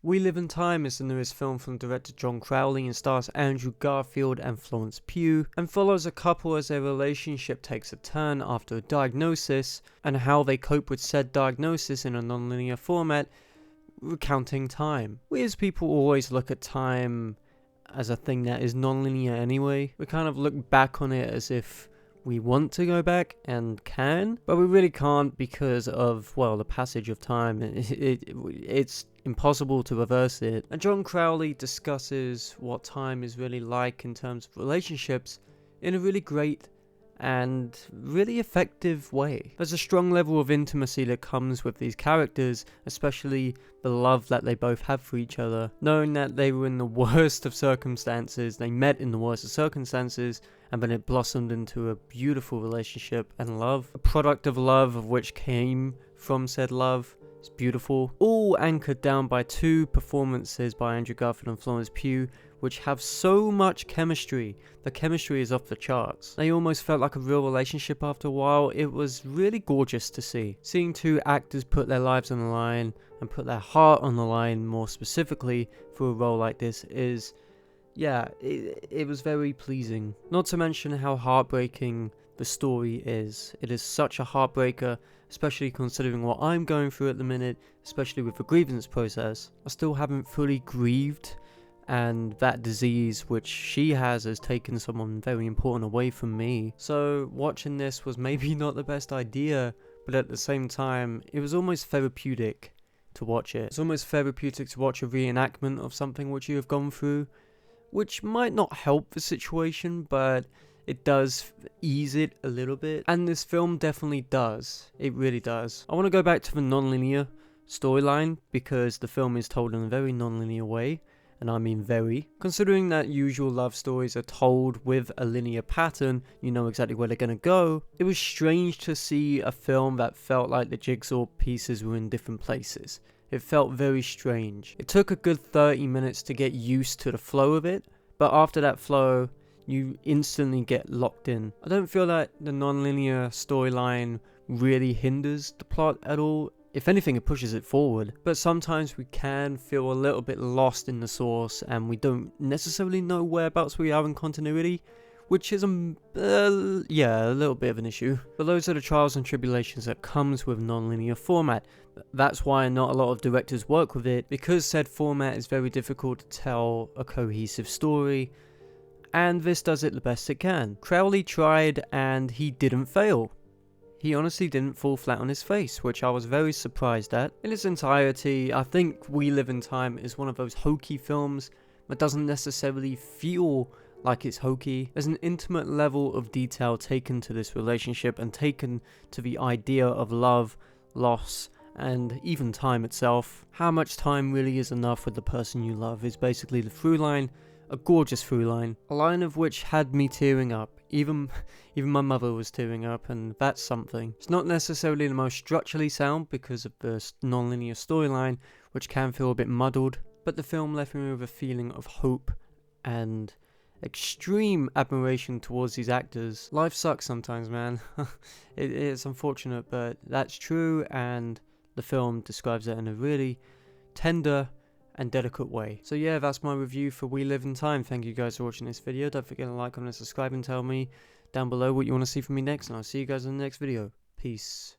We Live in Time is the newest film from director John Crowley and stars Andrew Garfield and Florence Pugh, and follows a couple as their relationship takes a turn after a diagnosis, and how they cope with said diagnosis in a non-linear format, recounting time. We as people always look at time as a thing that is non-linear anyway. We kind of look back on it as if we want to go back and can, but we really can't because of, well, the passage of time. It's impossible to reverse it. And John Crowley discusses what time is really like in terms of relationships in a really great and really effective way. There's a strong level of intimacy that comes with these characters, especially the love that they both have for each other, knowing that they were in the worst of circumstances, they met in the worst of circumstances, and then it blossomed into a beautiful relationship and love, a product of love of which came from said love. It's beautiful, all anchored down by two performances by Andrew Garfield and Florence Pugh, which have so much chemistry. The chemistry is off the charts. They almost felt like a real relationship after a while. It was really gorgeous to see. Seeing two actors put their lives on the line and put their heart on the line more specifically for a role like this is, yeah, it was very pleasing. Not to mention how heartbreaking the story is. It is such a heartbreaker, especially considering what I'm going through at the minute, especially with the grievance process. I still haven't fully grieved, and that disease which she has taken someone very important away from me. So watching this was maybe not the best idea, but at the same time, it was almost therapeutic to watch it. It's almost therapeutic to watch a reenactment of something which you have gone through, which might not help the situation, but it does ease it a little bit. And this film definitely does. It really does. I want to go back to the non-linear storyline, because the film is told in a very non-linear way. And I mean very. Considering that usual love stories are told with a linear pattern, you know exactly where they're going to go, it was strange to see a film that felt like the jigsaw pieces were in different places. It felt very strange. It took a good 30 minutes to get used to the flow of it, but after that flow, you instantly get locked in. I don't feel like the non-linear storyline really hinders the plot at all. If anything, it pushes it forward. But sometimes we can feel a little bit lost in the source, and we don't necessarily know whereabouts we are in continuity, which is a little bit of an issue. But those are the trials and tribulations that comes with non-linear format. That's why not a lot of directors work with it, because said format is very difficult to tell a cohesive story, and this does it the best it can. Crowley tried and he didn't fail. He honestly didn't fall flat on his face, which I was very surprised at. In its entirety, I think We Live in Time is one of those hokey films that doesn't necessarily feel like it's hokey. There's an intimate level of detail taken to this relationship and taken to the idea of love, loss, and even time itself. How much time really is enough with the person you love is basically the through line. A gorgeous through line, a line of which had me tearing up. Even my mother was tearing up, and that's something. It's not necessarily the most structurally sound because of the non-linear storyline, which can feel a bit muddled, but the film left me with a feeling of hope and extreme admiration towards these actors. Life sucks sometimes, man. It's unfortunate, but that's true, and the film describes it in a really tender and delicate way. So yeah, that's my review for We Live in Time. Thank you guys for watching this video. Don't forget to like, comment, and subscribe, and tell me down below what you want to see from me next, and I'll see you guys in the next video. Peace.